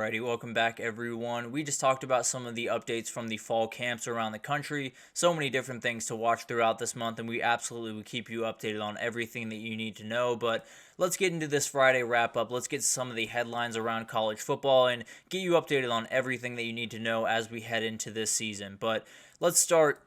Alrighty, welcome back everyone. We just talked about some of the updates from the fall camps around the country. So many different things to watch throughout this month, and we absolutely will keep you updated on everything that you need to know. But let's get into this Friday wrap up. Let's get some of the headlines around college football and get you updated on everything that you need to know as we head into this season. But let's start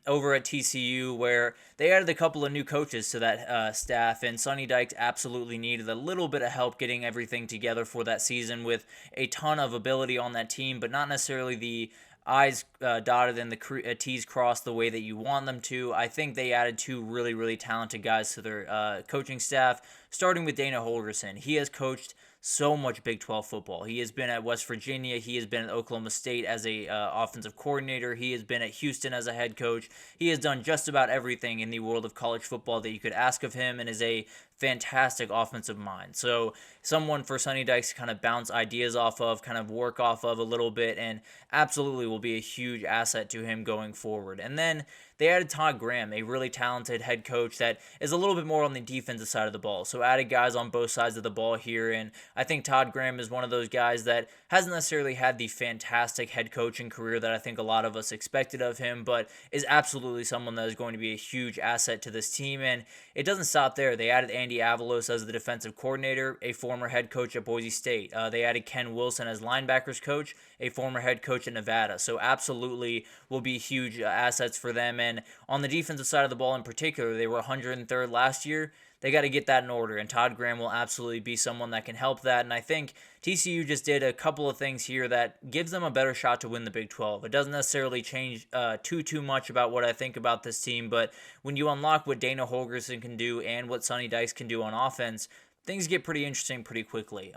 over at TCU, where they added a couple of new coaches to that staff, and Sonny Dykes absolutely needed a little bit of help getting everything together for that season with a ton of ability on that team, but not necessarily the I's dotted and the T's crossed the way that you want them to. I think they added two really, really talented guys to their coaching staff, starting with Dana Holgorsen. He has coached so much Big 12 football. He has been at West Virginia. He has been at Oklahoma State as a offensive coordinator. He has been at Houston as a head coach. He has done just about everything in the world of college football that you could ask of him, and is a fantastic offensive mind. So someone for Sonny Dykes to kind of bounce ideas off of, kind of work off of a little bit, and absolutely will be a huge asset to him going forward. And then they added Todd Graham, a really talented head coach that is a little bit more on the defensive side of the ball. So added guys on both sides of the ball here, and I think Todd Graham is one of those guys that hasn't necessarily had the fantastic head coaching career that I think a lot of us expected of him, but is absolutely someone that is going to be a huge asset to this team. And it doesn't stop there. They added Andy Avalos as the defensive coordinator, a former head coach at Boise State. They added Ken Wilson as linebackers coach, a former head coach at Nevada. So absolutely will be huge assets for them. And on the defensive side of the ball in particular, they were 103rd last year. They got to get that in order, and Todd Graham will absolutely be someone that can help that. And I think TCU just did a couple of things here that gives them a better shot to win the Big 12. It doesn't necessarily change too much about what I think about this team, but when you unlock what Dana Holgorsen can do and what Sonny Dykes can do on offense, things get pretty interesting pretty quickly.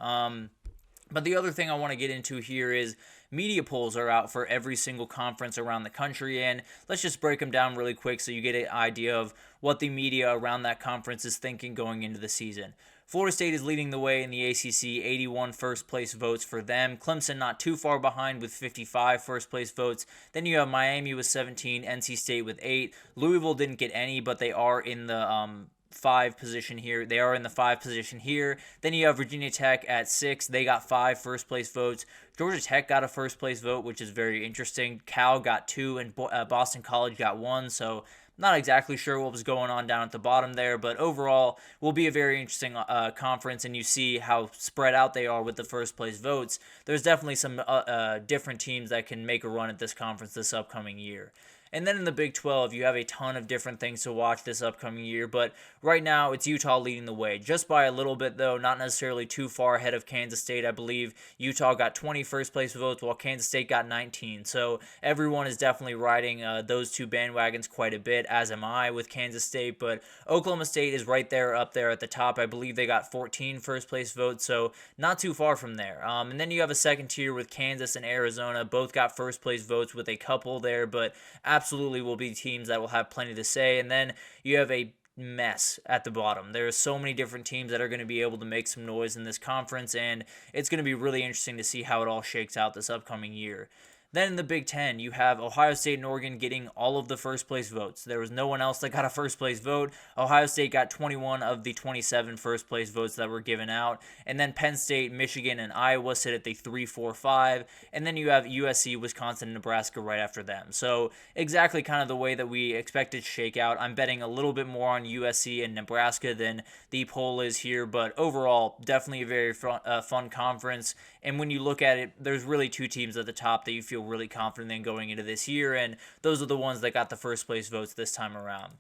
But the other thing I want to get into here is media polls are out for every single conference around the country, and let's just break them down really quick so you get an idea of what the media around that conference is thinking going into the season. Florida State is leading the way in the ACC, 81 first-place votes for them. Clemson not too far behind with 55 first-place votes. Then you have Miami with 17, NC State with 8. Louisville didn't get any, but they are in the 5 position here. They are in the 5 position here. Then you have Virginia Tech at 6. They got 5 first place votes. Georgia Tech got a first place vote, which is very interesting. Cal got 2, and Boston College got 1. So not exactly sure what was going on down at the bottom there, but overall will be a very interesting conference, and you see how spread out they are with the first place votes. There's definitely some different teams that can make a run at this conference this upcoming year. And then in the Big 12, you have a ton of different things to watch this upcoming year, but right now it's Utah leading the way. Just by a little bit, though, not necessarily too far ahead of Kansas State. I believe Utah got 20 first-place votes, while Kansas State got 19. So everyone is definitely riding those two bandwagons quite a bit, as am I with Kansas State. But Oklahoma State is right there, up there at the top. I believe they got 14 first-place votes, so not too far from there. And then you have a second tier with Kansas and Arizona. Both got first-place votes with a couple there, but absolutely will be teams that will have plenty to say. And then you have a mess at the bottom. There are so many different teams that are going to be able to make some noise in this conference, and it's going to be really interesting to see how it all shakes out this upcoming year. Then in the Big Ten, you have Ohio State and Oregon getting all of the first-place votes. There was no one else that got a first-place vote. Ohio State got 21 of the 27 first-place votes that were given out. And then Penn State, Michigan, and Iowa sit at the 3, 4, 5. And then you have USC, Wisconsin, and Nebraska right after them. So exactly kind of the way that we expected to shake out. I'm betting a little bit more on USC and Nebraska than the poll is here. But overall, definitely a very fun conference. And when you look at it, there's really 2 teams at the top that you feel really confident in going into this year, and those are the ones that got the first place votes this time around.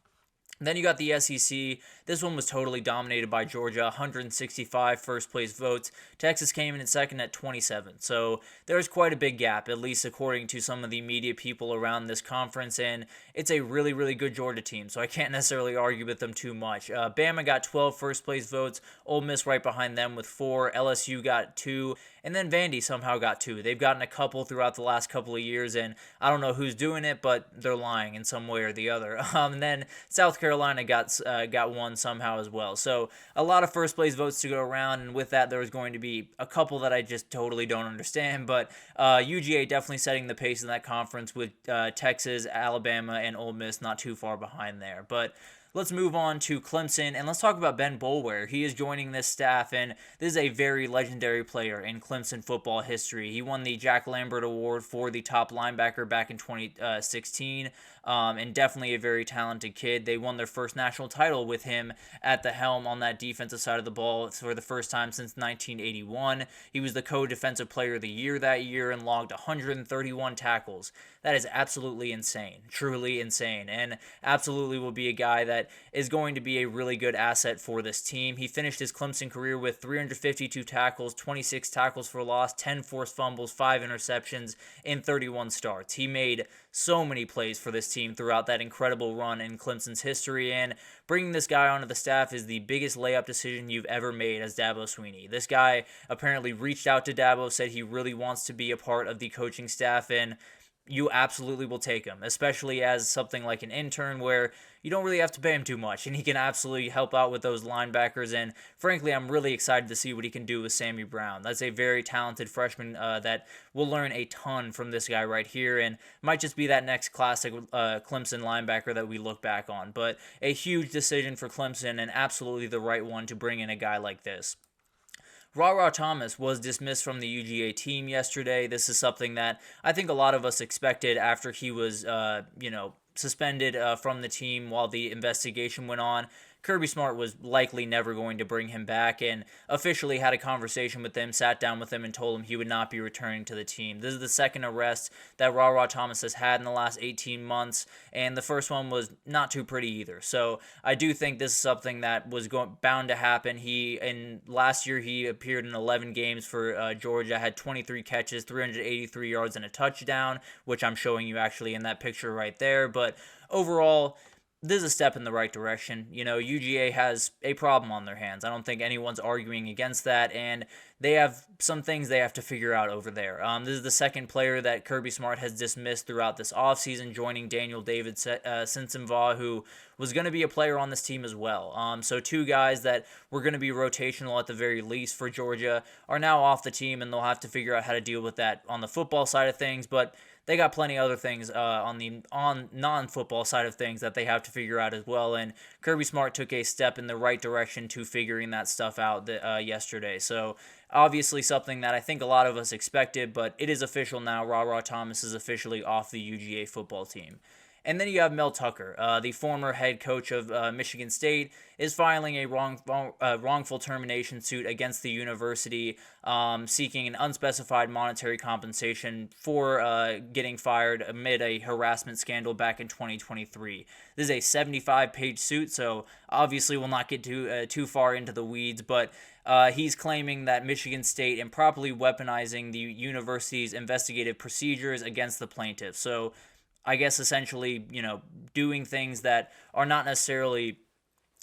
Then you got the SEC. This one was totally dominated by Georgia, 165 first-place votes. Texas came in at second at 27. So there's quite a big gap, at least according to some of the media people around this conference, and it's a really, really good Georgia team, so I can't necessarily argue with them too much. Bama got 12 first-place votes. Ole Miss right behind them with 4. LSU got 2. And then Vandy somehow got 2. They've gotten a couple throughout the last couple of years, and I don't know who's doing it, but they're lying in some way or the other. And then South Carolina got 1 somehow as well. So a lot of first place votes to go around, and with that, there's going to be a couple that I just totally don't understand. But UGA definitely setting the pace in that conference with Texas, Alabama, and Ole Miss not too far behind there. But let's move on to Clemson, and let's talk about Benware. He is joining this staff, and this is a very legendary player in Clemson football history. He won the Jack Lambert Award for the top linebacker back in 2016, and definitely a very talented kid. They won their first national title with him at the helm on that defensive side of the ball for the first time since 1981. He was the co-defensive player of the year that year and logged 131 tackles. That is absolutely insane, truly insane, and absolutely will be a guy that is going to be a really good asset for this team. He finished his Clemson career with 352 tackles, 26 tackles for loss, 10 forced fumbles, 5 interceptions in 31 starts. He made so many plays for this team throughout that incredible run in Clemson's history, and bringing this guy onto the staff is the biggest layup decision you've ever made as Dabo Swinney. This guy apparently reached out to Dabo, said he really wants to be a part of the coaching staff, and you absolutely will take him, especially as something like an intern where you don't really have to pay him too much, and he can absolutely help out with those linebackers, and frankly, I'm really excited to see what he can do with Sammy Brown. That's a very talented freshman that will learn a ton from this guy right here, and might just be that next classic Clemson linebacker that we look back on, but a huge decision for Clemson, and absolutely the right one to bring in a guy like this. Rara Thomas was dismissed from the UGA team yesterday. This is something that I think a lot of us expected after he was, suspended from the team while the investigation went on. Kirby Smart was likely never going to bring him back and officially had a conversation with him, sat down with him, and told him he would not be returning to the team. This is the second arrest that Rara Thomas has had in the last 18 months, and the first one was not too pretty either. So I do think this is something that was bound to happen. Last year he appeared in 11 games for Georgia, had 23 catches, 383 yards, and a touchdown, which I'm showing you actually in that picture right there. But overall, this is a step in the right direction. UGA has a problem on their hands. I don't think anyone's arguing against that, and they have some things they have to figure out over there. This is the second player that Kirby Smart has dismissed throughout this offseason, joining Daniel David Sensenva, who was going to be a player on this team as well. So two guys that were going to be rotational at the very least for Georgia are now off the team, and they'll have to figure out how to deal with that on the football side of things, but they got plenty of other things on non-football side of things that they have to figure out as well, and Kirby Smart took a step in the right direction to figuring that stuff out yesterday. So obviously something that I think a lot of us expected, but it is official now. Rara Thomas is officially off the UGA football team. And then you have Mel Tucker, the former head coach of Michigan State, is filing a wrongful termination suit against the university, seeking an unspecified monetary compensation for getting fired amid a harassment scandal back in 2023. This is a 75-page suit, so obviously we'll not get too far into the weeds, but he's claiming that Michigan State improperly weaponizing the university's investigative procedures against the plaintiff. So I guess essentially, doing things that are not necessarily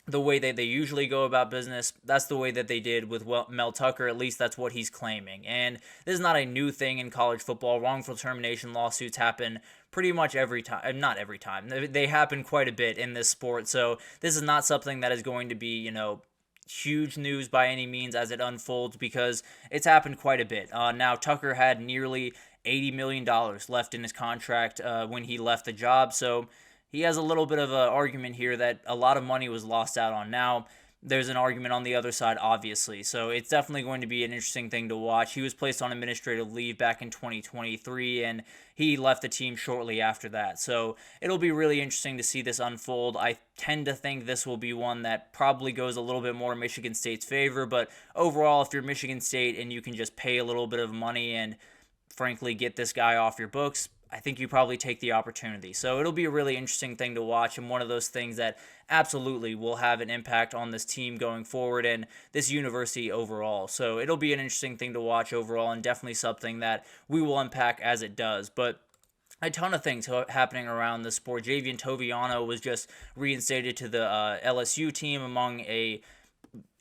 the way that they usually go about business. That's the way that they did with Mel Tucker. At least that's what he's claiming. And this is not a new thing in college football. Wrongful termination lawsuits happen pretty much every time. Not every time. They happen quite a bit in this sport. So this is not something that is going to be, huge news by any means as it unfolds, because it's happened quite a bit. Now, Tucker had nearly $80 million left in his contract when he left the job, so he has a little bit of an argument here that a lot of money was lost out on. Now, there's an argument on the other side, obviously, so it's definitely going to be an interesting thing to watch. He was placed on administrative leave back in 2023, and he left the team shortly after that, so it'll be really interesting to see this unfold. I tend to think this will be one that probably goes a little bit more in Michigan State's favor, but overall, if you're Michigan State and you can just pay a little bit of money and frankly get this guy off your books, I think you probably take the opportunity. So it'll be a really interesting thing to watch, and one of those things that absolutely will have an impact on this team going forward and this university overall. So it'll be an interesting thing to watch overall, and definitely something that we will unpack as it does. But a ton of things happening around the sport. Javian Toviano was just reinstated to the LSU team among a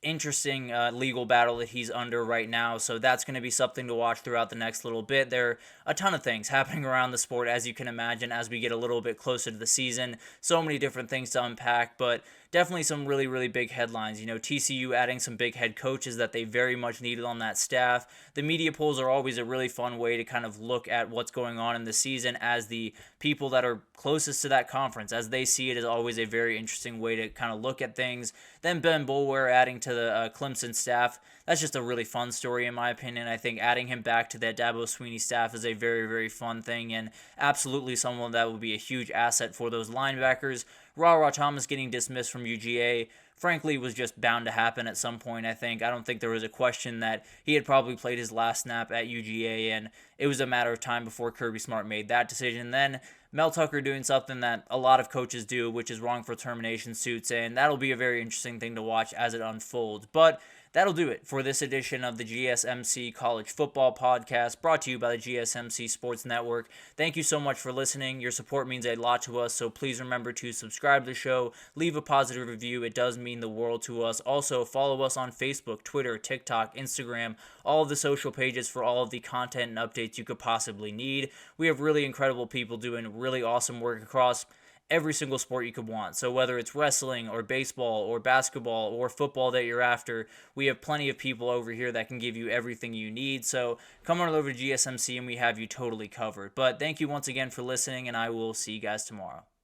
interesting legal battle that he's under right now. So that's going to be something to watch throughout the next little bit. There are a ton of things happening around the sport, as you can imagine, as we get a little bit closer to the season. So many different things to unpack, but definitely some really, really big headlines. TCU adding some big head coaches that they very much needed on that staff. The media polls are always a really fun way to kind of look at what's going on in the season, as the people that are closest to that conference, as they see it, is always a very interesting way to kind of look at things. Then Benware adding to the Clemson staff. That's just a really fun story in my opinion. I think adding him back to that Dabo Swinney staff is a very, very fun thing, and absolutely someone that will be a huge asset for those linebackers. Rara Thomas getting dismissed from UGA, frankly, was just bound to happen at some point, I think. I don't think there was a question that he had probably played his last snap at UGA, and it was a matter of time before Kirby Smart made that decision. Then Mel Tucker doing something that a lot of coaches do, which is wrongful termination suits, and that'll be a very interesting thing to watch as it unfolds. But that'll do it for this edition of the GSMC College Football Podcast, brought to you by the GSMC Sports Network. Thank you so much for listening. Your support means a lot to us, so please remember to subscribe to the show, leave a positive review. It does mean the world to us. Also, follow us on Facebook, Twitter, TikTok, Instagram, all of the social pages for all of the content and updates you could possibly need. We have really incredible people doing really awesome work across every single sport you could want. So whether it's wrestling or baseball or basketball or football that you're after, we have plenty of people over here that can give you everything you need. So come on over to GSMC and we have you totally covered. But thank you once again for listening, and I will see you guys tomorrow.